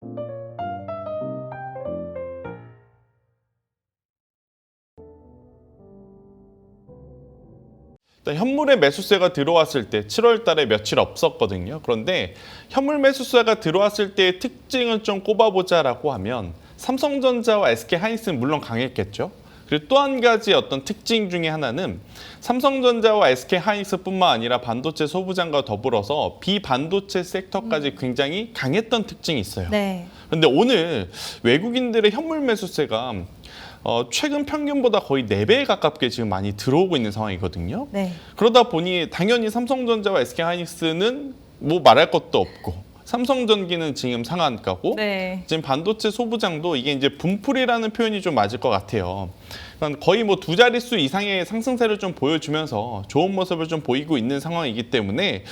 일단 현물의 매수세가 들어왔을 때 7월 달에 며칠 없었거든요. 그런데 현물 매수세가 들어왔을 때의 특징을 좀 꼽아보자라고 하면 삼성전자와 SK하이닉스는 물론 강했겠죠. 그리고 또 한 가지 어떤 특징 중에 하나는 삼성전자와 SK하이닉스뿐만 아니라 반도체 소부장과 더불어서 비반도체 섹터까지 굉장히 강했던 특징이 있어요. 네. 그런데 오늘 외국인들의 현물 매수세가 최근 평균보다 거의 4배에 가깝게 지금 많이 들어오고 있는 상황이거든요. 네. 그러다 보니 당연히 삼성전자와 SK하이닉스는 뭐 말할 것도 없고 삼성전기는 지금 상한가고 네. 지금 반도체 소부장도 이게 이제 분풀이라는 표현이 좀 맞을 것 같아요. 그러니까 거의 뭐 2자릿수 이상의 상승세를 좀 보여주면서 좋은 모습을 좀 보이고 있는 상황이기 때문에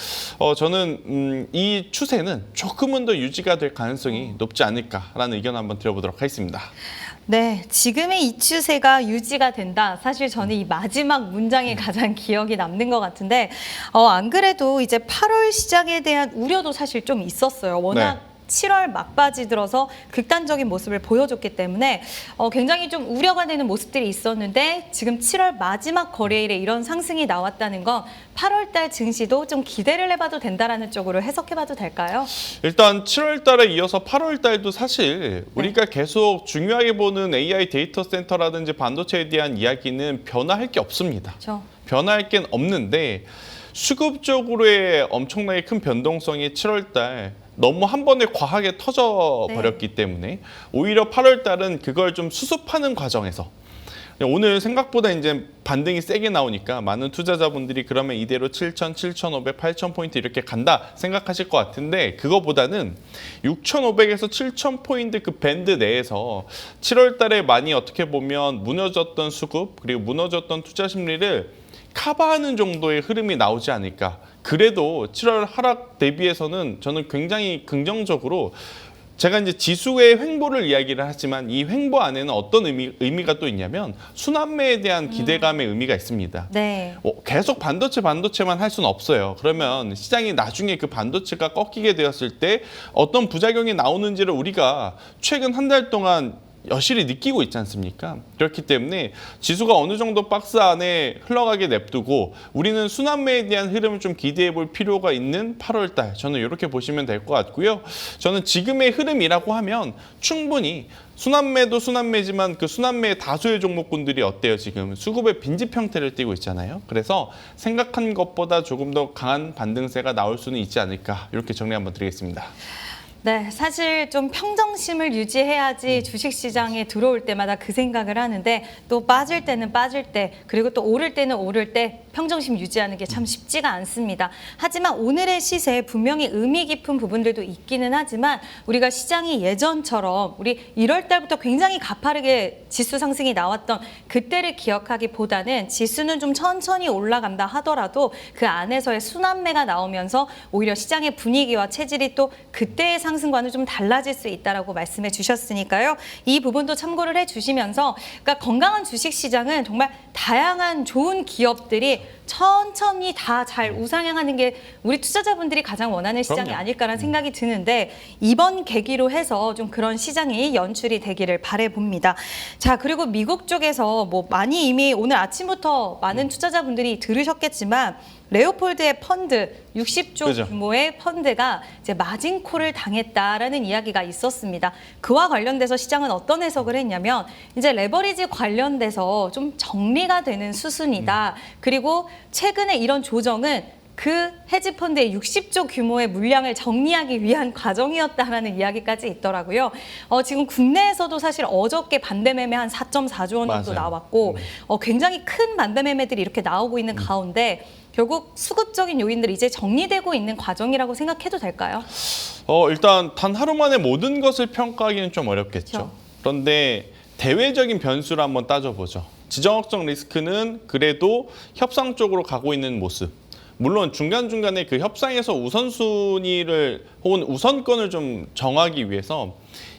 저는 이 추세는 조금은 더 유지가 될 가능성이 높지 않을까라는 의견 한번 드려보도록 하겠습니다. 네, 지금의 이 추세가 유지가 된다. 사실 저는 이 마지막 문장이 가장 기억이 남는 것 같은데, 안 그래도 이제 8월 시장에 대한 우려도 사실 좀 있었어요. 워낙 네. 7월 막바지 들어서 극단적인 모습을 보여줬기 때문에 굉장히 좀 우려가 되는 모습들이 있었는데 지금 7월 마지막 거래일에 이런 상승이 나왔다는 건 8월 달 증시도 좀 기대를 해봐도 된다라는 쪽으로 해석해봐도 될까요? 일단 7월 달에 이어서 8월 달도 사실 우리가 계속 중요하게 보는 AI 데이터 센터라든지 반도체에 대한 이야기는 변화할 게 없습니다. 그렇죠. 변화할 게 없는데 수급적으로의 엄청나게 큰 변동성이 7월 달 너무 한 번에 과하게 터져 버렸기 때문에 오히려 8월 달은 그걸 좀 수습하는 과정에서 오늘 생각보다 이제 반등이 세게 나오니까 많은 투자자분들이 그러면 이대로 7,000, 7,500, 8,000포인트 이렇게 간다 생각하실 것 같은데 그거보다는 6,500에서 7,000포인트 그 밴드 내에서 7월 달에 많이 어떻게 보면 무너졌던 수급 그리고 무너졌던 투자 심리를 커버하는 정도의 흐름이 나오지 않을까. 그래도 7월 하락 대비해서는 저는 굉장히 긍정적으로 제가 이제 지수의 횡보를 이야기를 하지만 이 횡보 안에는 어떤 의미가 또 있냐면 순환매에 대한 기대감의 의미가 있습니다. 네. 계속 반도체만 할 수는 없어요. 그러면 시장이 나중에 그 반도체가 꺾이게 되었을 때 어떤 부작용이 나오는지를 우리가 최근 한 달 동안 여실히 느끼고 있지 않습니까? 그렇기 때문에 지수가 어느 정도 박스 안에 흘러가게 냅두고 우리는 순환매에 대한 흐름을 좀 기대해 볼 필요가 있는 8월 달. 저는 이렇게 보시면 될 것 같고요. 저는 지금의 흐름이라고 하면 충분히 순환매도 순환매지만 그 순환매의 다수의 종목군들이 어때요? 지금 수급의 빈집 형태를 띠고 있잖아요. 그래서 생각한 것보다 조금 더 강한 반등세가 나올 수는 있지 않을까 이렇게 정리 한번 드리겠습니다. 네, 사실 좀 평정심을 유지해야지 주식시장에 들어올 때마다 그 생각을 하는데 또 빠질 때는 빠질 때 그리고 또 오를 때는 오를 때 평정심 유지하는 게 참 쉽지가 않습니다. 하지만 오늘의 시세에 분명히 의미 깊은 부분들도 있기는 하지만 우리가 시장이 예전처럼 우리 1월 달부터 굉장히 가파르게 지수 상승이 나왔던 그때를 기억하기보다는 지수는 좀 천천히 올라간다 하더라도 그 안에서의 순환매가 나오면서 오히려 시장의 분위기와 체질이 또 그때의 상승과는 좀 달라질 수 있다라고 말씀해 주셨으니까요. 이 부분도 참고를 해주시면서 그러니까 건강한 주식시장은 정말 다양한 좋은 기업들이 천천히 다 잘 우상향하는 게 우리 투자자분들이 가장 원하는 시장이 그럼요. 아닐까라는 생각이 드는데 이번 계기로 해서 좀 그런 시장이 연출이 되기를 바라봅니다. 자, 그리고 미국 쪽에서 뭐 많이 이미 오늘 아침부터 많은 투자자분들이 들으셨겠지만 레오폴드의 펀드 60조 그죠. 규모의 펀드가 이제 마진콜을 당했다라는 이야기가 있었습니다. 그와 관련돼서 시장은 어떤 해석을 했냐면 이제 레버리지 관련돼서 좀 정리가 되는 수순이다. 그리고 최근에 이런 조정은 그 헤지펀드의 60조 규모의 물량을 정리하기 위한 과정이었다라는 이야기까지 있더라고요. 지금 국내에서도 사실 어저께 반대 매매 한 4.4조 원 정도 맞아요. 나왔고 굉장히 큰 반대 매매들이 이렇게 나오고 있는 가운데 결국 수급적인 요인들이 이제 정리되고 있는 과정이라고 생각해도 될까요? 일단 단 하루 만에 모든 것을 평가하기는 좀 어렵겠죠. 그렇죠. 그런데 대외적인 변수를 한번 따져보죠. 지정학적 리스크는 그래도 협상 쪽으로 가고 있는 모습. 물론 중간중간에 그 협상에서 우선순위를 혹은 우선권을 좀 정하기 위해서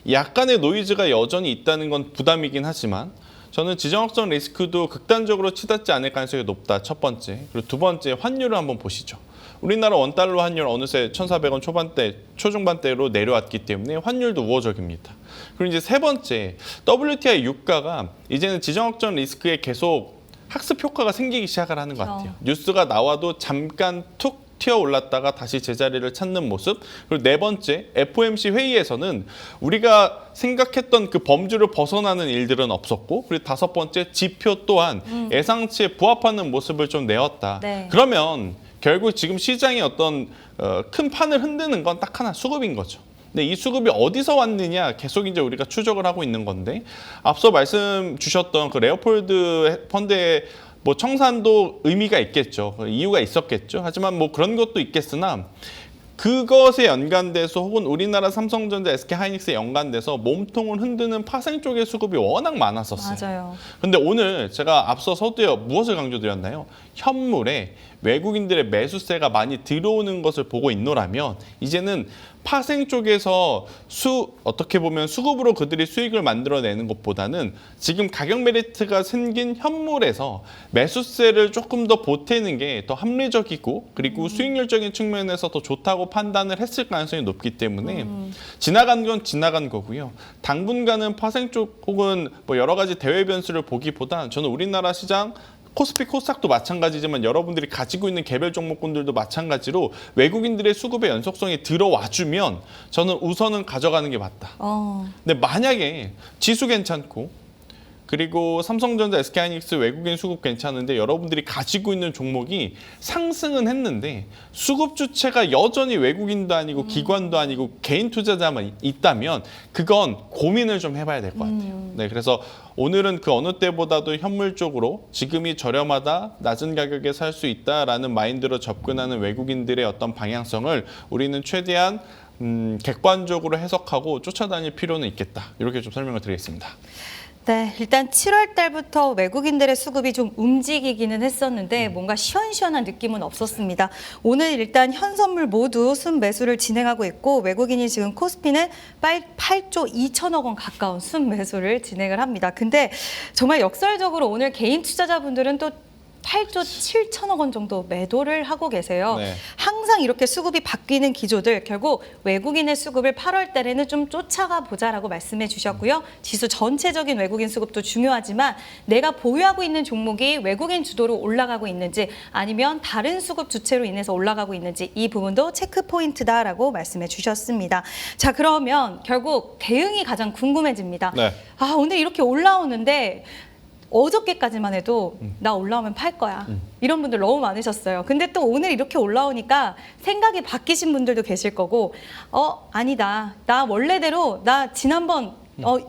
약간의 노이즈가 여전히 있다는 건 부담이긴 하지만 저는 지정학적 리스크도 극단적으로 치닫지 않을 가능성이 높다. 첫 번째. 그리고 두 번째, 환율을 한번 보시죠. 우리나라 원달러 환율 어느새 1,400원 초반대, 초중반대로 내려왔기 때문에 환율도 우호적입니다. 그리고 이제 세 번째, WTI 유가가 이제는 지정학적 리스크에 계속 학습 효과가 생기기 시작을 하는 것 같아요. 뉴스가 나와도 잠깐 툭 튀어 올랐다가 다시 제자리를 찾는 모습. 그리고 네 번째, FOMC 회의에서는 우리가 생각했던 그 범주를 벗어나는 일들은 없었고, 그리고 다섯 번째, 지표 또한 예상치에 부합하는 모습을 좀 내었다. 네. 그러면 결국 지금 시장의 어떤 큰 판을 흔드는 건 딱 하나, 수급인 거죠. 근데 이 수급이 어디서 왔느냐 계속 이제 우리가 추적을 하고 있는 건데, 앞서 말씀 주셨던 그 레오폴드 펀드의 뭐 청산도 의미가 있겠죠. 이유가 있었겠죠. 하지만 뭐 그런 것도 있겠으나 그것에 연관돼서 혹은 우리나라 삼성전자, SK하이닉스에 연관돼서 몸통을 흔드는 파생 쪽의 수급이 워낙 많았었어요. 맞아요. 근데 오늘 제가 앞서 서두에 무엇을 강조드렸나요? 현물에 외국인들의 매수세가 많이 들어오는 것을 보고 있노라면 이제는 파생 쪽에서 어떻게 보면 수급으로 그들이 수익을 만들어내는 것보다는 지금 가격 메리트가 생긴 현물에서 매수세를 조금 더 보태는 게 더 합리적이고, 그리고 수익률적인 측면에서 더 좋다고 판단을 했을 가능성이 높기 때문에 지나간 건 지나간 거고요. 당분간은 파생 쪽 혹은 뭐 여러 가지 대외 변수를 보기보다 저는 우리나라 시장 코스피, 코스닥도 마찬가지지만 여러분들이 가지고 있는 개별 종목군들도 마찬가지로 외국인들의 수급의 연속성이 들어와주면 저는 우선은 가져가는 게 맞다. 근데 만약에 지수 괜찮고 그리고 삼성전자, SK하이닉스 외국인 수급 괜찮은데 여러분들이 가지고 있는 종목이 상승은 했는데 수급 주체가 여전히 외국인도 아니고 기관도 아니고 개인 투자자만 있다면 그건 고민을 좀 해봐야 될 것 같아요. 네, 그래서 오늘은 그 어느 때보다도 현물 쪽으로 지금이 저렴하다, 낮은 가격에 살 수 있다라는 마인드로 접근하는 외국인들의 어떤 방향성을 우리는 최대한 객관적으로 해석하고 쫓아다닐 필요는 있겠다. 이렇게 좀 설명을 드리겠습니다. 네, 일단 7월 달부터 외국인들의 수급이 좀 움직이기는 했었는데 뭔가 시원시원한 느낌은 없었습니다. 오늘 일단 현선물 모두 순매수를 진행하고 있고, 외국인이 지금 코스피는 8조 2천억 원 가까운 순매수를 진행을 합니다. 근데 정말 역설적으로 오늘 개인 투자자분들은 또 8조 7천억 원 정도 매도를 하고 계세요. 네. 항상 이렇게 수급이 바뀌는 기조들, 결국 외국인의 수급을 8월 달에는 좀 쫓아가 보자라고 말씀해 주셨고요. 지수 전체적인 외국인 수급도 중요하지만 내가 보유하고 있는 종목이 외국인 주도로 올라가고 있는지 아니면 다른 수급 주체로 인해서 올라가고 있는지 이 부분도 체크 포인트다라고 말씀해 주셨습니다. 자, 그러면 결국 대응이 가장 궁금해집니다. 네. 아, 오늘 이렇게 올라오는데 어저께까지만 해도 나 올라오면 팔 거야. 이런 분들 너무 많으셨어요. 근데 또 오늘 이렇게 올라오니까 생각이 바뀌신 분들도 계실 거고, 아니다. 나 원래대로 나 지난번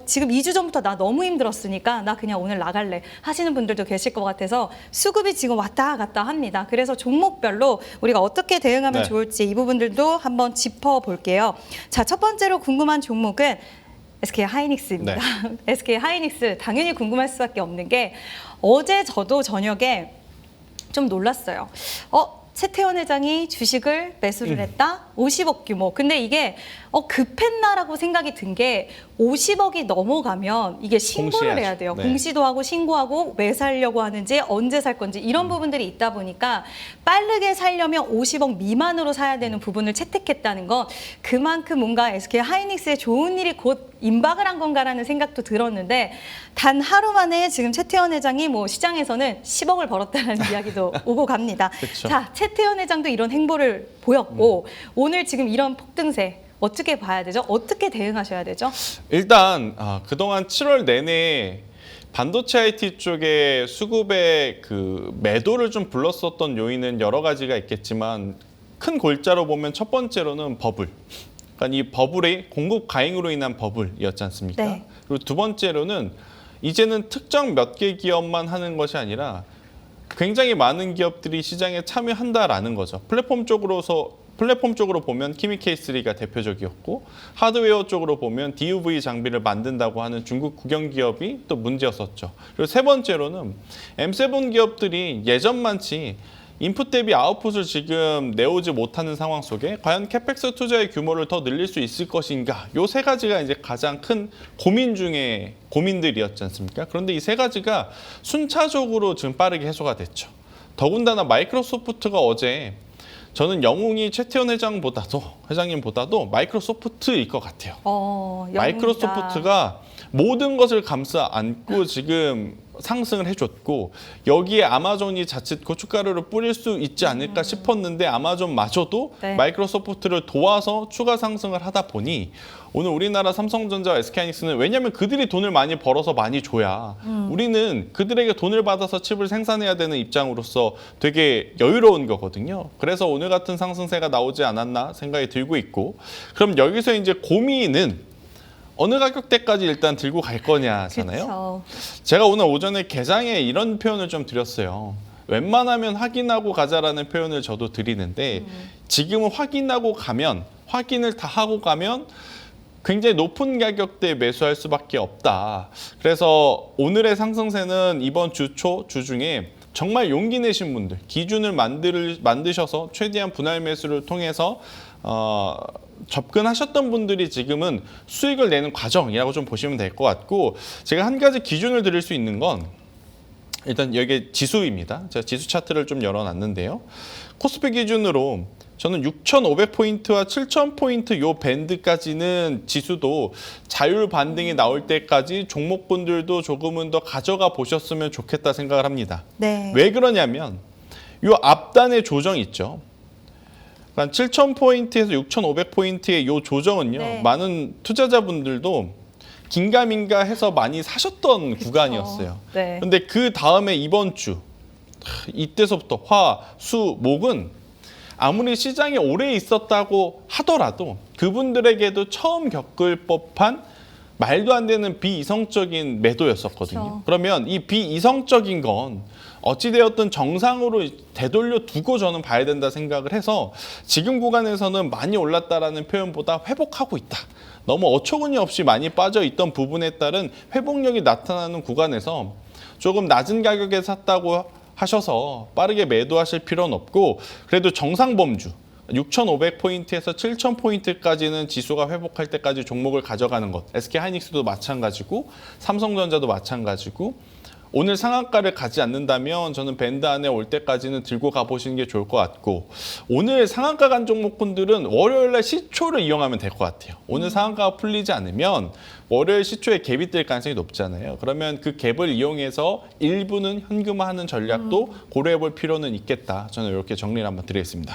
지금 2주 전부터 나 너무 힘들었으니까 나 그냥 오늘 나갈래 하시는 분들도 계실 것 같아서 수급이 지금 왔다 갔다 합니다. 그래서 종목별로 우리가 어떻게 대응하면 네. 좋을지 이 부분들도 한번 짚어볼게요. 자, 첫 번째로 궁금한 종목은 SK하이닉스입니다. 네. SK하이닉스 당연히 궁금할 수밖에 없는 게, 어제 저도 저녁에 좀 놀랐어요. 최태원 회장이 주식을 매수를 했다? 50억 규모. 근데 이게 급했나라고 생각이 든 게, 50억이 넘어가면 이게 신고를 공시해야죠. 해야 돼요. 네. 공시도 하고 신고하고 왜 살려고 하는지, 언제 살 건지 이런 부분들이 있다 보니까 빠르게 살려면 50억 미만으로 사야 되는 부분을 채택했다는 건 그만큼 뭔가 SK하이닉스에 좋은 일이 곧 임박을 한 건가라는 생각도 들었는데, 단 하루 만에 지금 최태원 회장이 뭐 시장에서는 10억을 벌었다는 이야기도 오고 갑니다. 그쵸. 자, 최태원 회장도 이런 행보를 보였고 오늘 지금 이런 폭등세 어떻게 봐야 되죠? 어떻게 대응하셔야 되죠? 일단 그동안 7월 내내 반도체 IT 쪽에 수급의 그 매도를 좀 불렀었던 요인은 여러 가지가 있겠지만, 큰 골자로 보면 첫 번째로는 버블. 그러니까 이 버블이 공급 과잉으로 인한 버블이었지 않습니까? 네. 그리고 두 번째로는 이제는 특정 몇 개 기업만 하는 것이 아니라 굉장히 많은 기업들이 시장에 참여한다라는 거죠. 플랫폼 쪽으로 보면 키미K3가 대표적이었고, 하드웨어 쪽으로 보면 DUV 장비를 만든다고 하는 중국 국영 기업이 또 문제였었죠. 그리고 세 번째로는 M7 기업들이 예전만치 인풋 대비 아웃풋을 지금 내오지 못하는 상황 속에 과연 캐펙스 투자의 규모를 더 늘릴 수 있을 것인가? 요 세 가지가 이제 가장 큰 고민 중에 고민들이었지 않습니까? 그런데 이 세 가지가 순차적으로 지금 빠르게 해소가 됐죠. 더군다나 마이크로소프트가 어제 저는 영웅이 최태원 회장님보다도 마이크로소프트일 것 같아요. 영웅이다. 마이크로소프트가 모든 것을 감싸 안고 지금 상승을 해줬고 여기에 아마존이 자칫 고춧가루를 뿌릴 수 있지 않을까 싶었는데 아마존마저도 네. 마이크로소프트를 도와서 추가 상승을 하다 보니 오늘 우리나라 삼성전자와 SK하이닉스는 왜냐하면 그들이 돈을 많이 벌어서 많이 줘야 우리는 그들에게 돈을 받아서 칩을 생산해야 되는 입장으로서 되게 여유로운 거거든요. 그래서 오늘 같은 상승세가 나오지 않았나 생각이 들고 있고 그럼 여기서 이제 고민은 어느 가격대까지 일단 들고 갈 거냐잖아요. 그쵸. 제가 오늘 오전에 개장에 이런 표현을 좀 드렸어요. 웬만하면 확인하고 가자라는 표현을 저도 드리는데 지금은 확인을 다 하고 가면 굉장히 높은 가격대에 매수할 수밖에 없다. 그래서 오늘의 상승세는 이번 주 중에 정말 용기 내신 분들, 기준을 만드셔서 최대한 분할 매수를 통해서 접근하셨던 분들이 지금은 수익을 내는 과정이라고 좀 보시면 될 것 같고 제가 한 가지 기준을 드릴 수 있는 건 일단 여기 지수입니다. 제가 지수 차트를 좀 열어놨는데요. 코스피 기준으로 저는 6,500포인트와 7,000포인트 요 밴드까지는 지수도 자율 반등이 나올 때까지 종목분들도 조금은 더 가져가 보셨으면 좋겠다 생각을 합니다. 네. 왜 그러냐면 요 앞단의 조정 있죠. 7,000포인트에서 6,500포인트의 요 조정은요. 네. 많은 투자자분들도 긴가민가 해서 많이 사셨던 구간이었어요. 네. 근데 그 다음에 이번 주 이때서부터 화, 수, 목은 아무리 시장에 오래 있었다고 하더라도 그분들에게도 처음 겪을 법한 말도 안 되는 비이성적인 매도였었거든요. 그렇죠. 그러면 이 비이성적인 건 어찌되었든 정상으로 되돌려 두고 저는 봐야 된다 생각을 해서 지금 구간에서는 많이 올랐다라는 표현보다 회복하고 있다. 너무 어처구니 없이 많이 빠져 있던 부분에 따른 회복력이 나타나는 구간에서 조금 낮은 가격에 샀다고 하셔서 빠르게 매도하실 필요는 없고 그래도 정상 범주 6,500포인트에서 7,000포인트까지는 지수가 회복할 때까지 종목을 가져가는 것. SK하이닉스도 마찬가지고 삼성전자도 마찬가지고 오늘 상한가를 가지 않는다면 저는 밴드 안에 올 때까지는 들고 가보시는 게 좋을 것 같고 오늘 상한가 간 종목분들은 월요일날 시초를 이용하면 될 것 같아요. 오늘 상한가가 풀리지 않으면 월요일 시초에 갭이 뜰 가능성이 높잖아요. 그러면 그 갭을 이용해서 일부는 현금화하는 전략도 고려해 볼 필요는 있겠다. 저는 이렇게 정리를 한번 드리겠습니다.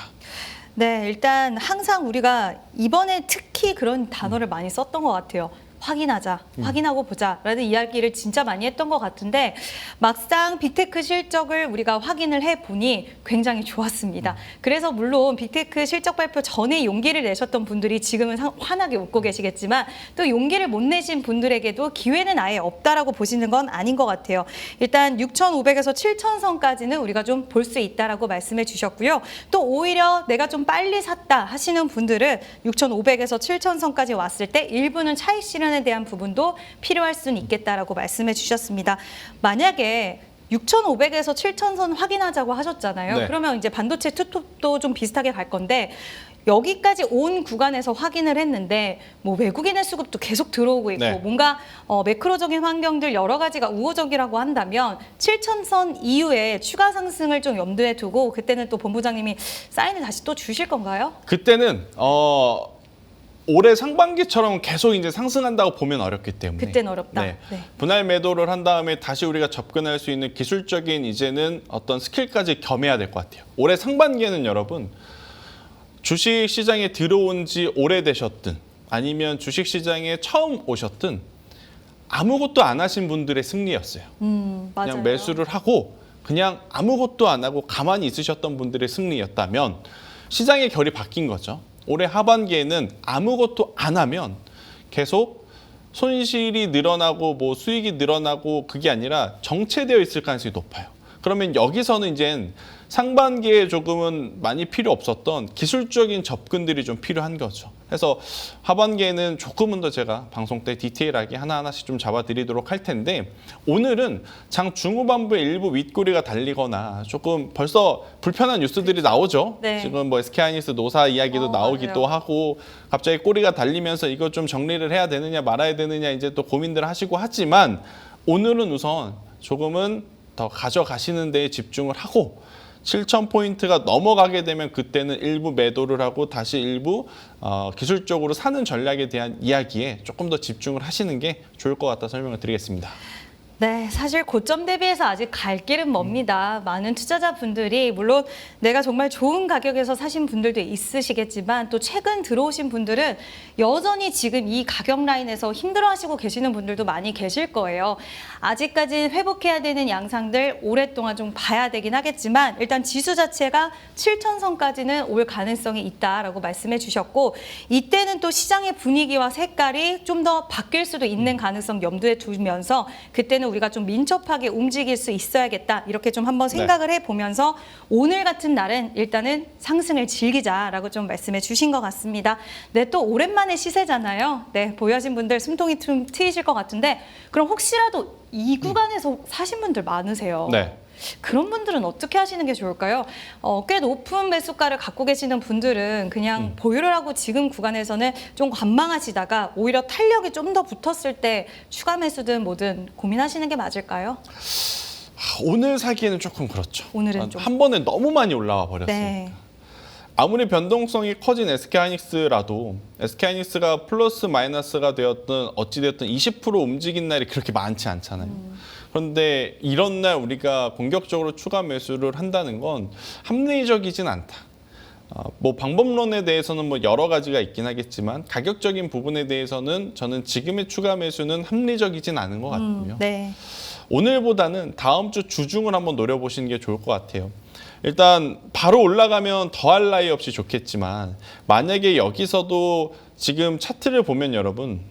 네, 일단 항상 우리가 이번에 특히 그런 단어를 많이 썼던 것 같아요. 확인하자, 확인하고 보자라는 이야기를 진짜 많이 했던 것 같은데 막상 빅테크 실적을 우리가 확인을 해보니 굉장히 좋았습니다. 그래서 물론 빅테크 실적 발표 전에 용기를 내셨던 분들이 지금은 환하게 웃고 계시겠지만 또 용기를 못 내신 분들에게도 기회는 아예 없다라고 보시는 건 아닌 것 같아요. 일단 6,500에서 7,000선까지는 우리가 좀 볼 수 있다라고 말씀해 주셨고요. 또 오히려 내가 좀 빨리 샀다 하시는 분들은 6,500에서 7,000선까지 왔을 때 일부는 차익 실현 에 대한 부분도 필요할 수는 있겠다라고 말씀해 주셨습니다. 만약에 6,500에서 7,000선 확인하자고 하셨잖아요. 네. 그러면 이제 반도체 투톱도 좀 비슷하게 갈 건데 여기까지 온 구간에서 확인을 했는데 뭐 외국인의 수급도 계속 들어오고 있고 네. 뭔가 매크로적인 환경들 여러 가지가 우호적이라고 한다면 7,000선 이후에 추가 상승을 좀 염두에 두고 그때는 또 본부장님이 사인을 다시 또 주실 건가요? 그때는 올해 상반기처럼 계속 이제 상승한다고 보면 어렵기 때문에 그때는 어렵다. 네. 네. 분할 매도를 한 다음에 다시 우리가 접근할 수 있는 기술적인 이제는 어떤 스킬까지 겸해야 될 것 같아요. 올해 상반기에는 여러분 주식 시장에 들어온 지 오래되셨든 아니면 주식 시장에 처음 오셨든 아무것도 안 하신 분들의 승리였어요. 맞아요. 그냥 매수를 하고 그냥 아무것도 안 하고 가만히 있으셨던 분들의 승리였다면 시장의 결이 바뀐 거죠. 올해 하반기에는 아무것도 안 하면 계속 손실이 늘어나고 뭐 수익이 늘어나고 그게 아니라 정체되어 있을 가능성이 높아요. 그러면 여기서는 이제 상반기에 조금은 많이 필요 없었던 기술적인 접근들이 좀 필요한 거죠. 해서 하반기에는 조금은 더 제가 방송 때 디테일하게 하나하나씩 좀 잡아드리도록 할 텐데 오늘은 장 중후반부에 일부 윗꼬리가 달리거나 조금 벌써 불편한 뉴스들이 나오죠. 네. 지금 뭐 SK하이닉스 노사 이야기도 나오기도 맞아요. 하고 갑자기 꼬리가 달리면서 이거 좀 정리를 해야 되느냐 말아야 되느냐 이제 또 고민들 하시고 하지만 오늘은 우선 조금은 더 가져가시는 데에 집중을 하고 7,000포인트가 넘어가게 되면 그때는 일부 매도를 하고 다시 일부 기술적으로 사는 전략에 대한 이야기에 조금 더 집중을 하시는 게 좋을 것 같다 설명을 드리겠습니다. 네, 사실 고점 대비해서 아직 갈 길은 멉니다. 많은 투자자분들이 물론 내가 정말 좋은 가격에서 사신 분들도 있으시겠지만 또 최근 들어오신 분들은 여전히 지금 이 가격 라인에서 힘들어하시고 계시는 분들도 많이 계실 거예요. 아직까지 회복해야 되는 양상들 오랫동안 좀 봐야 되긴 하겠지만 일단 지수 자체가 7,000선까지는 올 가능성이 있다라고 말씀해 주셨고 이때는 또 시장의 분위기와 색깔이 좀 더 바뀔 수도 있는 가능성 염두에 두면서 그때는 우리가 좀 민첩하게 움직일 수 있어야겠다 이렇게 좀 한번 생각을 해보면서 오늘 같은 날은 일단은 상승을 즐기자라고 좀 말씀해 주신 것 같습니다. 네, 또 오랜만에 시세잖아요. 네, 보유하신 분들 숨통이 좀 트이실 것 같은데 그럼 혹시라도 이 구간에서 사신 분들 많으세요. 네. 그런 분들은 어떻게 하시는 게 좋을까요? 꽤 높은 매수가를 갖고 계시는 분들은 그냥 보유를 하고 지금 구간에서는 좀 관망하시다가 오히려 탄력이 좀 더 붙었을 때 추가 매수든 뭐든 고민하시는 게 맞을까요? 오늘 사기에는 조금 그렇죠. 오늘은 좀. 한 번에 너무 많이 올라와 버렸으니까. 네. 아무리 변동성이 커진 SK하이닉스라도 SK하이닉스가 플러스 마이너스가 되었든 어찌되었든 20% 움직인 날이 그렇게 많지 않잖아요. 그런데 이런 날 우리가 공격적으로 추가 매수를 한다는 건 합리적이진 않다. 뭐 방법론에 대해서는 뭐 여러 가지가 있긴 하겠지만 가격적인 부분에 대해서는 저는 지금의 추가 매수는 합리적이진 않은 것 같고요. 네. 오늘보다는 다음 주 주중을 한번 노려보시는 게 좋을 것 같아요. 일단 바로 올라가면 더할 나위 없이 좋겠지만 만약에 여기서도 지금 차트를 보면 여러분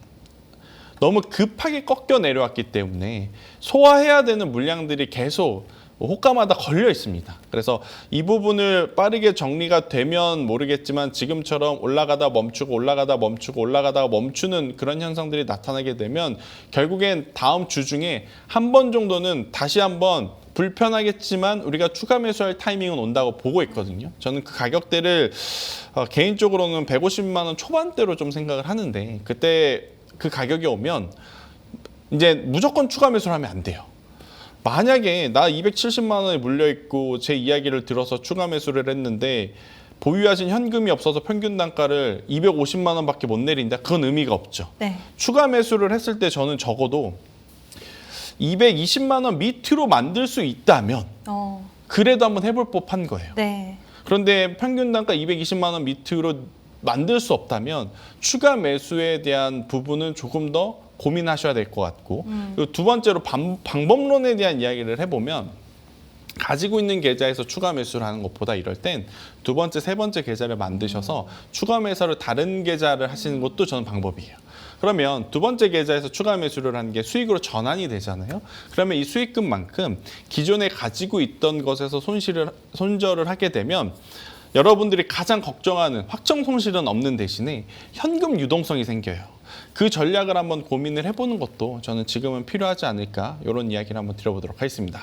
너무 급하게 꺾여 내려왔기 때문에 소화해야 되는 물량들이 계속 호가마다 걸려 있습니다. 그래서 이 부분을 빠르게 정리가 되면 모르겠지만 지금처럼 올라가다 멈추고 올라가다 멈추고 올라가다가 멈추는 그런 현상들이 나타나게 되면 결국엔 다음 주 중에 한 번 정도는 다시 한번 불편하겠지만 우리가 추가 매수할 타이밍은 온다고 보고 있거든요. 저는 그 가격대를 개인적으로는 150만 원 초반대로 좀 생각을 하는데 그때 그 가격이 오면 이제 무조건 추가 매수를 하면 안 돼요. 만약에 나 270만 원에 물려있고 제 이야기를 들어서 추가 매수를 했는데 보유하신 현금이 없어서 평균 단가를 250만 원밖에 못 내린다. 그건 의미가 없죠. 네. 추가 매수를 했을 때 저는 적어도 220만 원 밑으로 만들 수 있다면 그래도 한번 해볼 법한 거예요. 네. 그런데 평균 단가 220만 원 밑으로 만들 수 없다면 추가 매수에 대한 부분은 조금 더 고민하셔야 될 것 같고 그리고 두 번째로 방법론에 대한 이야기를 해보면 가지고 있는 계좌에서 추가 매수를 하는 것보다 이럴 땐 두 번째, 세 번째 계좌를 만드셔서 추가 매수를 다른 계좌를 하시는 것도 저는 방법이에요. 그러면 두 번째 계좌에서 추가 매수를 하는 게 수익으로 전환이 되잖아요. 그러면 이 수익금만큼 기존에 가지고 있던 것에서 손절을 하게 되면 여러분들이 가장 걱정하는 확정 손실은 없는 대신에 현금 유동성이 생겨요. 그 전략을 한번 고민을 해보는 것도 저는 지금은 필요하지 않을까 이런 이야기를 한번 드려보도록 하겠습니다.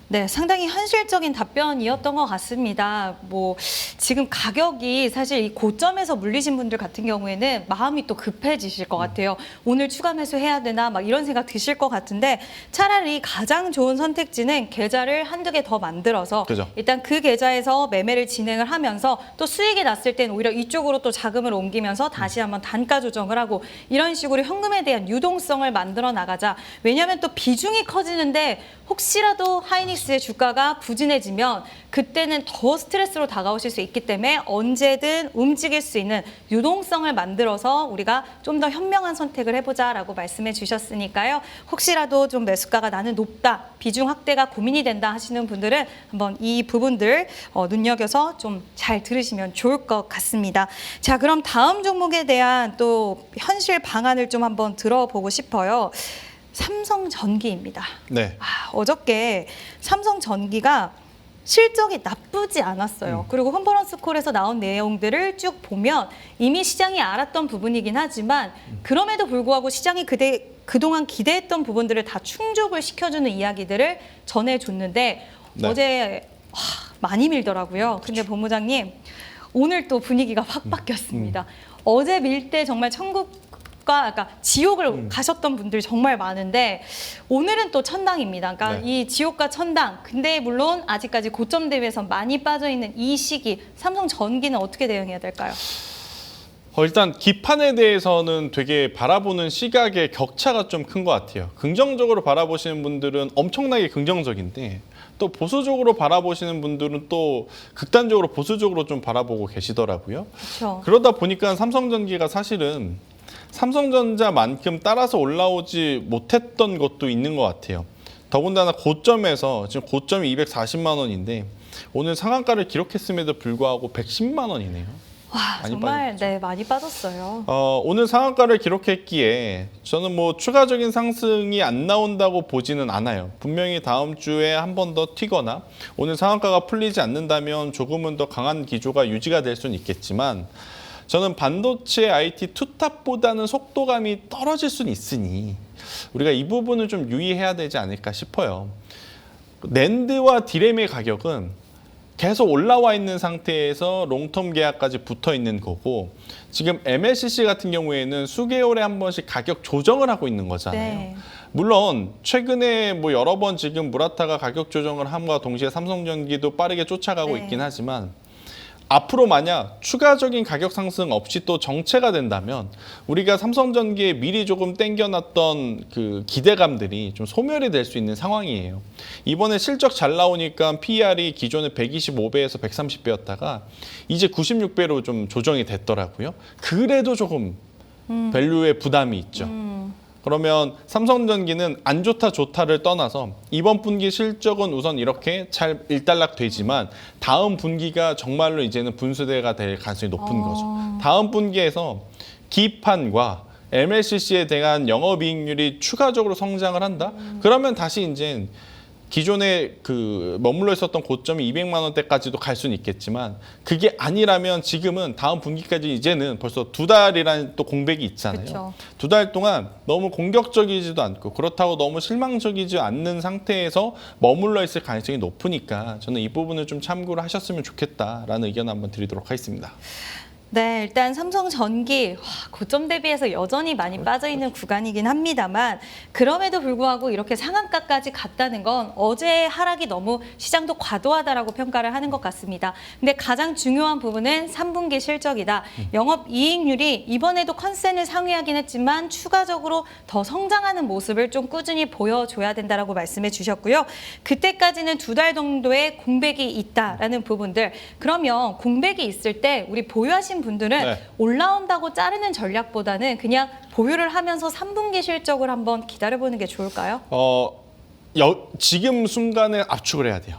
네, 상당히 현실적인 답변이었던 것 같습니다. 뭐 지금 가격이 사실 이 고점에서 물리신 분들 같은 경우에는 마음이 또 급해지실 것 같아요. 오늘 추가 매수해야 되나 막 이런 생각 드실 것 같은데 차라리 가장 좋은 선택지는 계좌를 한두 개 더 만들어서 그죠. 일단 그 계좌에서 매매를 진행을 하면서 또 수익이 났을 때는 오히려 이쪽으로 또 자금을 옮기면서 다시 한번 단가 조정을 하고 이런 식으로 현금에 대한 유동성을 만들어 나가자. 왜냐하면 또 비중이 커지는데 혹시라도 하이닉스의 주가가 부진해지면 그때는 더 스트레스로 다가오실 수 있기 때문에 언제든 움직일 수 있는 유동성을 만들어서 우리가 좀 더 현명한 선택을 해보자라고 말씀해 주셨으니까요. 혹시라도 좀 매수가가 나는 높다, 비중 확대가 고민이 된다 하시는 분들은 한번 이 부분들 눈여겨서 좀 잘 들으시면 좋을 것 같습니다. 자, 그럼 다음 종목에 대한 또 현실 방안을 좀 한번 들어보고 싶어요. 삼성전기입니다. 네. 어저께 삼성전기가 실적이 나쁘지 않았어요. 그리고 홈버런스 콜에서 나온 내용들을 쭉 보면 이미 시장이 알았던 부분이긴 하지만 그럼에도 불구하고 시장이 그동안 기대했던 부분들을 다 충족을 시켜주는 이야기들을 전해줬는데 네. 어제 많이 밀더라고요. 근데 본부장님 오늘 또 분위기가 확 바뀌었습니다. 어제 밀 때 정말 그러니까 지옥을 가셨던 분들이 정말 많은데 오늘은 또 천당입니다. 그러니까 네. 이 지옥과 천당. 근데 물론 아직까지 고점 대비해서 많이 빠져 있는 이 시기 삼성전기는 어떻게 대응해야 될까요? 일단 기판에 대해서는 되게 바라보는 시각의 격차가 좀 큰 것 같아요. 긍정적으로 바라보시는 분들은 엄청나게 긍정적인데 또 보수적으로 바라보시는 분들은 또 극단적으로 보수적으로 좀 바라보고 계시더라고요. 그렇죠. 그러다 보니까 삼성전기가 사실은 삼성전자만큼 따라서 올라오지 못했던 것도 있는 것 같아요. 더군다나 고점에서 지금 고점이 240만 원인데 오늘 상한가를 기록했음에도 불구하고 110만 원이네요. 와 많이 정말 네 많이 빠졌어요. 오늘 상한가를 기록했기에 저는 뭐 추가적인 상승이 안 나온다고 보지는 않아요. 분명히 다음 주에 한 번 더 튀거나 오늘 상한가가 풀리지 않는다면 조금은 더 강한 기조가 유지가 될 수는 있겠지만 저는 반도체 IT 투탑보다는 속도감이 떨어질 수는 있으니 우리가 이 부분을 좀 유의해야 되지 않을까 싶어요. 낸드와 디램의 가격은 계속 올라와 있는 상태에서 롱텀 계약까지 붙어 있는 거고 지금 MLCC 같은 경우에는 수개월에 한 번씩 가격 조정을 하고 있는 거잖아요. 네. 물론 최근에 뭐 여러 번 지금 무라타가 가격 조정을 함과 동시에 삼성전기도 빠르게 쫓아가고 네. 있긴 하지만 앞으로 만약 추가적인 가격 상승 없이 또 정체가 된다면 우리가 삼성전기에 미리 조금 땡겨놨던 그 기대감들이 좀 소멸이 될 수 있는 상황이에요. 이번에 실적 잘 나오니까 PER이 기존에 125배에서 130배였다가 이제 96배로 좀 조정이 됐더라고요. 그래도 조금 밸류에 부담이 있죠. 그러면 삼성전기는 안 좋다 좋다를 떠나서 이번 분기 실적은 우선 이렇게 잘 일단락되지만 다음 분기가 정말로 이제는 분수대가 될 가능성이 높은 거죠. 다음 분기에서 기판과 MLCC에 대한 영업이익률이 추가적으로 성장을 한다? 그러면 다시 이제 기존에 그 머물러 있었던 고점이 200만 원대까지도 갈 수는 있겠지만 그게 아니라면 지금은 다음 분기까지 이제는 벌써 2달이라는 또 공백이 있잖아요. 그쵸. 2달 동안 너무 공격적이지도 않고 그렇다고 너무 실망적이지 않는 상태에서 머물러 있을 가능성이 높으니까 저는 이 부분을 좀 참고를 하셨으면 좋겠다라는 의견 한번 드리도록 하겠습니다. 네, 일단 삼성전기 고점 대비해서 여전히 많이 빠져 있는 구간이긴 합니다만 그럼에도 불구하고 이렇게 상한가까지 갔다는 건 어제의 하락이 너무 시장도 과도하다라고 평가를 하는 것 같습니다. 근데 가장 중요한 부분은 3분기 실적이다. 영업이익률이 이번에도 컨센을 상회하긴 했지만 추가적으로 더 성장하는 모습을 좀 꾸준히 보여줘야 된다라고 말씀해 주셨고요. 그때까지는 2달 정도의 공백이 있다라는 부분들. 그러면 공백이 있을 때 우리 보유하신 분들은 네. 올라온다고 자르는 전략보다는 그냥 보유를 하면서 3분기 실적을 한번 기다려보는 게 좋을까요? 지금 순간에 압축을 해야 돼요.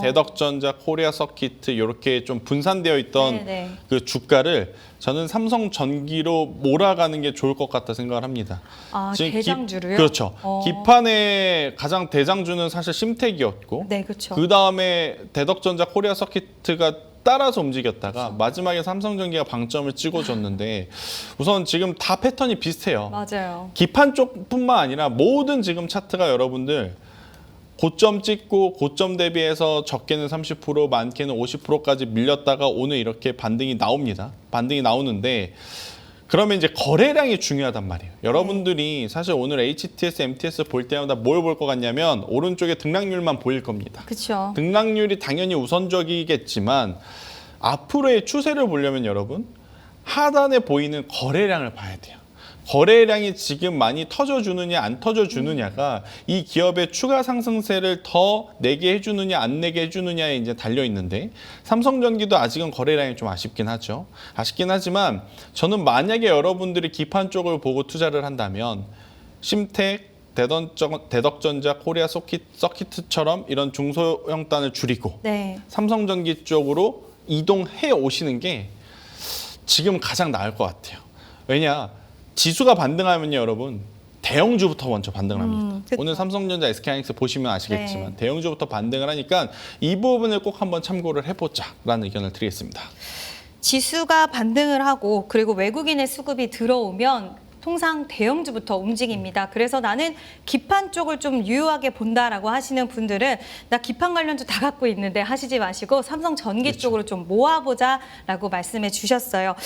대덕전자, 코리아 서키트 이렇게 좀 분산되어 있던 네네. 그 주가를 저는 삼성전기로 몰아가는 게 좋을 것 같다 생각을 합니다. 아, 지금 대장주로요? 그렇죠. 기판의 가장 대장주는 사실 심텍이었고 네, 그렇죠. 그 다음에 대덕전자, 코리아 서키트가 따라서 움직였다가 마지막에 삼성전기가 방점을 찍어줬는데 우선 지금 다 패턴이 비슷해요. 맞아요. 기판 쪽뿐만 아니라 모든 지금 차트가 여러분들 고점 찍고 고점 대비해서 적게는 30%, 많게는 50%까지 밀렸다가 오늘 이렇게 반등이 나옵니다. 반등이 나오는데 그러면 이제 거래량이 중요하단 말이에요. 여러분들이 사실 오늘 HTS, MTS 볼 때마다 뭘 볼 것 같냐면 오른쪽에 등락률만 보일 겁니다. 그렇죠. 등락률이 당연히 우선적이겠지만 앞으로의 추세를 보려면 여러분 하단에 보이는 거래량을 봐야 돼요. 거래량이 지금 많이 터져주느냐 안 터져주느냐가 이 기업의 추가 상승세를 더 내게 해주느냐 안 내게 해주느냐에 이제 달려 있는데 삼성전기도 아직은 거래량이 좀 아쉽긴 하죠. 아쉽긴 하지만 저는 만약에 여러분들이 기판 쪽을 보고 투자를 한다면 심텍, 대덕전자, 코리아 서키트처럼 이런 중소형단을 줄이고 네. 삼성전기 쪽으로 이동해 오시는 게 지금 가장 나을 것 같아요. 왜냐? 지수가 반등하면요, 여러분. 대형주부터 먼저 반등을 합니다. 그쵸. 오늘 삼성전자, SK하이닉스 보시면 아시겠지만 네. 대형주부터 반등을 하니까 이 부분을 꼭 한번 참고를 해보자라는 의견을 드리겠습니다. 지수가 반등을 하고 그리고 외국인의 수급이 들어오면 통상 대형주부터 움직입니다. 그래서 나는 기판 쪽을 좀 유효하게 본다라고 하시는 분들은 나 기판 관련주 다 갖고 있는데 하시지 마시고 삼성전기 그렇죠. 쪽으로 좀 모아보자라고 말씀해 주셨어요.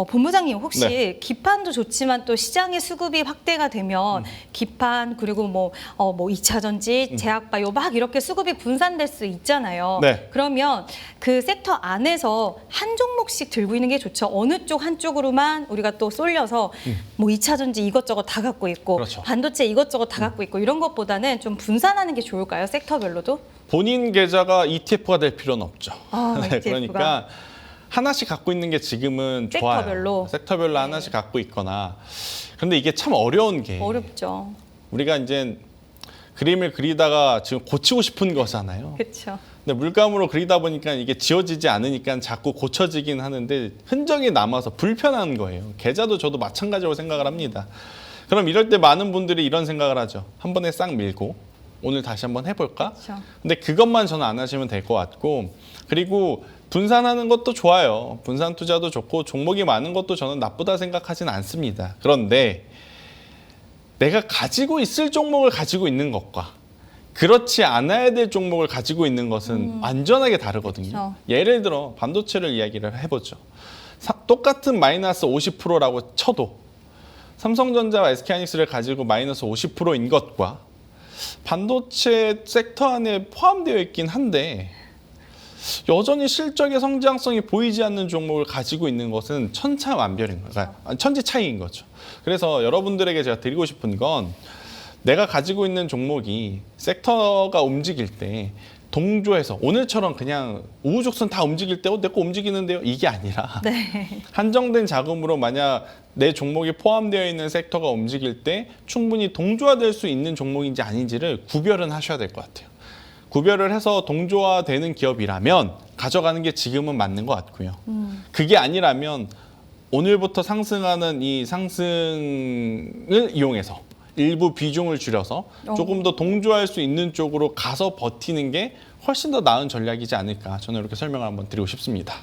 본부장님 혹시 네. 기판도 좋지만 또 시장의 수급이 확대가 되면 기판 그리고 뭐 2차 전지, 제약바이오 막 이렇게 수급이 분산될 수 있잖아요. 네. 그러면 그 섹터 안에서 한 종목씩 들고 있는 게 좋죠. 어느 쪽 한쪽으로만 우리가 또 쏠려서 뭐 2차 전지 이것저것 다 갖고 있고 그렇죠. 반도체 이것저것 다 갖고 있고 이런 것보다는 좀 분산하는 게 좋을까요? 섹터별로도? 본인 계좌가 ETF가 될 필요는 없죠. 아, ETF가. 그러니까 하나씩 갖고 있는 게 지금은 섹터별로. 좋아요. 섹터별로 네. 하나씩 갖고 있거나. 근데 이게 참 어려운 게 어렵죠. 우리가 이제 그림을 그리다가 지금 고치고 싶은 거잖아요. 그렇죠. 근데 물감으로 그리다 보니까 이게 지워지지 않으니까 자꾸 고쳐지긴 하는데 흔적이 남아서 불편한 거예요. 계좌도 저도 마찬가지로 생각을 합니다. 그럼 이럴 때 많은 분들이 이런 생각을 하죠. 한 번에 싹 밀고 오늘 다시 한번 해볼까? 그렇죠. 근데 그것만 저는 안 하시면 될 것 같고 그리고 분산하는 것도 좋아요. 분산 투자도 좋고 종목이 많은 것도 저는 나쁘다 생각하진 않습니다. 그런데 내가 가지고 있을 종목을 가지고 있는 것과 그렇지 않아야 될 종목을 가지고 있는 것은 완전하게 다르거든요. 그렇죠. 예를 들어 반도체를 이야기를 해보죠. 똑같은 마이너스 50%라고 쳐도 삼성전자와 SK하이닉스를 가지고 마이너스 50%인 것과 반도체 섹터 안에 포함되어 있긴 한데 여전히 실적의 성장성이 보이지 않는 종목을 가지고 있는 것은 천차만별인 거예요. 그러니까 천지 차이인 거죠. 그래서 여러분들에게 제가 드리고 싶은 건 내가 가지고 있는 종목이 섹터가 움직일 때 동조해서 오늘처럼 그냥 우후죽순 다 움직일 때 내 거 움직이는데요? 이게 아니라 네. 한정된 자금으로 만약 내 종목이 포함되어 있는 섹터가 움직일 때 충분히 동조화될 수 있는 종목인지 아닌지를 구별은 하셔야 될 것 같아요. 구별을 해서 동조화되는 기업이라면 가져가는 게 지금은 맞는 것 같고요. 그게 아니라면 오늘부터 상승하는 이 상승을 이용해서 일부 비중을 줄여서 조금 더 동조할 수 있는 쪽으로 가서 버티는 게 훨씬 더 나은 전략이지 않을까 저는 이렇게 설명을 한번 드리고 싶습니다.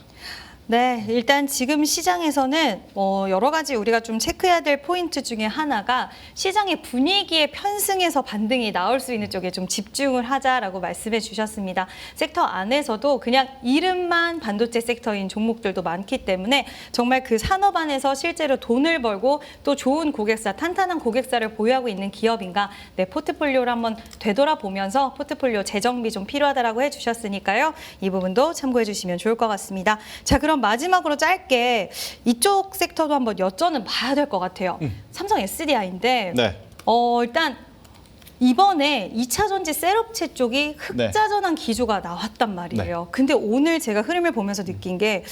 네, 일단 지금 시장에서는 여러 가지 우리가 좀 체크해야 될 포인트 중에 하나가 시장의 분위기의 편승에서 반등이 나올 수 있는 쪽에 좀 집중을 하자라고 말씀해 주셨습니다. 섹터 안에서도 그냥 이름만 반도체 섹터인 종목들도 많기 때문에 정말 그 산업 안에서 실제로 돈을 벌고 또 좋은 고객사, 탄탄한 고객사를 보유하고 있는 기업인가 내 포트폴리오를 한번 되돌아보면서 포트폴리오 재정비 좀 필요하다라고 해주셨으니까요. 이 부분도 참고해 주시면 좋을 것 같습니다. 자, 그럼 마지막으로 짧게 이쪽 섹터도 한번 여쭤는 봐야 될 것 같아요. 삼성 SDI인데 네. 일단 이번에 2차 전지 셀업체 쪽이 흑자전환 기조가 나왔단 말이에요. 근데 오늘 제가 흐름을 보면서 느낀 게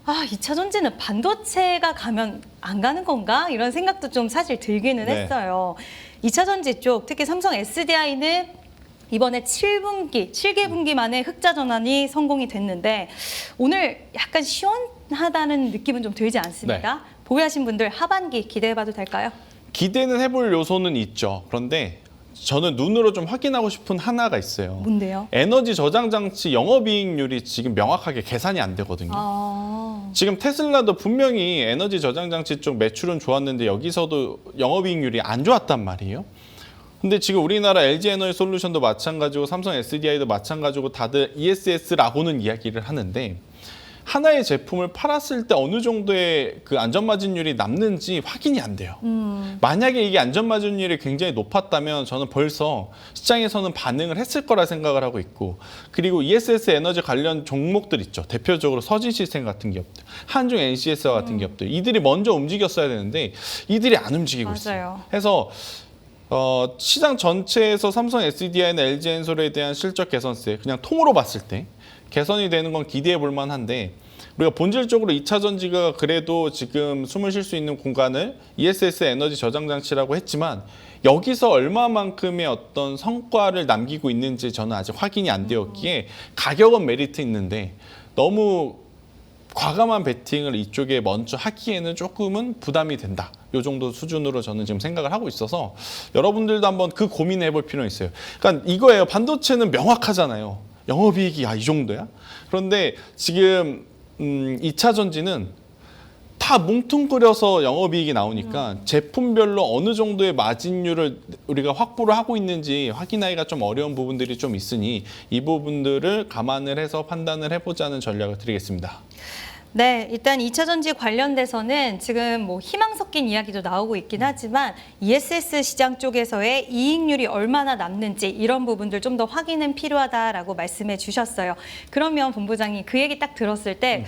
2차 전지는 반도체가 가면 안 가는 건가? 이런 생각도 좀 사실 들기는 네. 했어요. 2차 전지 쪽, 특히 삼성 SDI는 이번에 7개 분기 만에 흑자 전환이 성공이 됐는데 오늘 약간 시원하다는 느낌은 좀 들지 않습니다. 보유하신 분들 하반기 기대해봐도 될까요? 기대는 해볼 요소는 있죠. 그런데 저는 눈으로 좀 확인하고 싶은 하나가 있어요. 뭔데요? 에너지 저장 장치 영업이익률이 지금 명확하게 계산이 안 되거든요. 지금 테슬라도 분명히 에너지 저장 장치 쪽 매출은 좋았는데 여기서도 영업이익률이 안 좋았단 말이에요. 근데 지금 우리나라 LG에너지솔루션도 마찬가지고 삼성 SDI도 마찬가지고 다들 ESS라고는 이야기를 하는데 하나의 제품을 팔았을 때 어느 정도의 그 안전마진율이 남는지 확인이 안 돼요. 만약에 이게 안전마진율이 굉장히 높았다면 저는 벌써 시장에서는 반응을 했을 거라 생각을 하고 있고 그리고 ESS 에너지 관련 종목들 있죠. 대표적으로 서진시스템 같은 기업들, 한중 NCS와 같은 기업들 이들이 먼저 움직였어야 되는데 이들이 안 움직이고 있어요. 해서 시장 전체에서 삼성 SDI나 LG엔솔에 대한 실적 개선세 그냥 통으로 봤을 때 개선이 되는 건 기대해 볼 만한데 우리가 본질적으로 2차 전지가 그래도 지금 숨을 쉴 수 있는 공간을 ESS 에너지 저장 장치라고 했지만 여기서 얼마만큼의 어떤 성과를 남기고 있는지 저는 아직 확인이 안 되었기에 가격은 메리트 있는데 너무 과감한 베팅을 이쪽에 먼저 하기에는 조금은 부담이 된다. 요 정도 수준으로 저는 지금 생각을 하고 있어서 여러분들도 한번 그 고민해 볼 필요는 있어요. 그러니까 이거예요. 반도체는 명확하잖아요. 영업이익이 이 정도야? 그런데 지금 2차 전지는 다 뭉뚱그려서 영업이익이 나오니까 제품별로 어느 정도의 마진율을 우리가 확보를 하고 있는지 확인하기가 좀 어려운 부분들이 좀 있으니 이 부분들을 감안을 해서 판단을 해보자는 전략을 드리겠습니다. 네, 일단 2차 전지 관련돼서는 지금 뭐 희망 섞인 이야기도 나오고 있긴 하지만 ESS 시장 쪽에서의 이익률이 얼마나 남는지 이런 부분들 좀 더 확인은 필요하다라고 말씀해 주셨어요. 그러면 본부장이 그 얘기 딱 들었을 때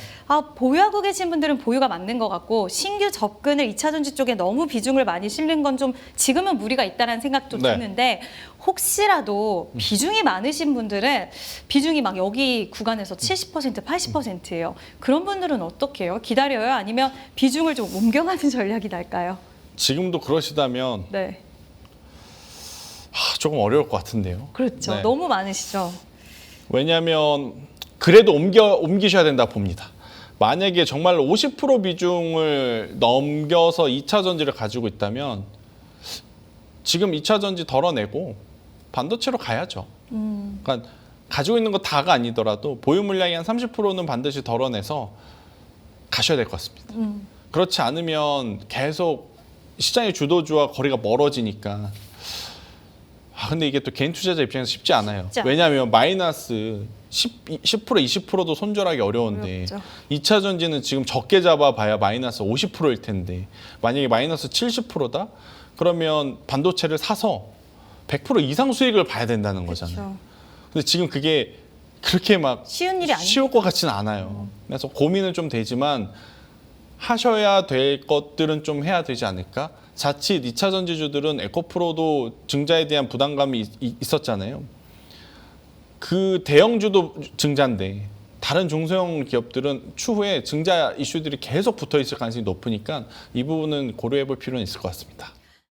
보유하고 계신 분들은 보유가 맞는 것 같고 신규 접근을 2차 전지 쪽에 너무 비중을 많이 실는 건 좀 지금은 무리가 있다라는 생각도 네. 드는데 혹시라도 비중이 많으신 분들은 비중이 막 여기 구간에서 70%, 80%예요. 그런 분들은 어떻게 해요? 기다려요? 아니면 비중을 좀 옮겨가는 전략이 날까요? 지금도 그러시다면 네, 조금 어려울 것 같은데요. 그렇죠. 네. 너무 많으시죠. 왜냐하면 그래도 옮기셔야 된다 봅니다. 만약에 정말 50% 비중을 넘겨서 2차 전지를 가지고 있다면 지금 2차 전지 덜어내고 반도체로 가야죠. 그러니까 가지고 있는 거 다가 아니더라도 보유 물량이 한 30%는 반드시 덜어내서 가셔야 될 것 같습니다. 그렇지 않으면 계속 시장의 주도주와 거리가 멀어지니까 근데 이게 또 개인 투자자 입장에서 쉽지 않아요. 쉽지 않아요. 왜냐하면 마이너스 10%, 20%도 손절하기 어려운데 어렵죠. 2차 전지는 지금 적게 잡아봐야 마이너스 50%일 텐데 만약에 마이너스 70%다? 그러면 반도체를 사서 100% 이상 수익을 봐야 된다는 거잖아요. 그렇죠. 근데 지금 그게 그렇게 막 쉬운 일이 아니에요. 쉬울 것 같지는 않아요. 그래서 고민은 좀 되지만 하셔야 될 것들은 좀 해야 되지 않을까? 자칫 2차 전지주들은 에코프로도 증자에 대한 부담감이 있었잖아요. 그 대형주도 증자인데 다른 중소형 기업들은 추후에 증자 이슈들이 계속 붙어 있을 가능성이 높으니까 이 부분은 고려해 볼 필요는 있을 것 같습니다.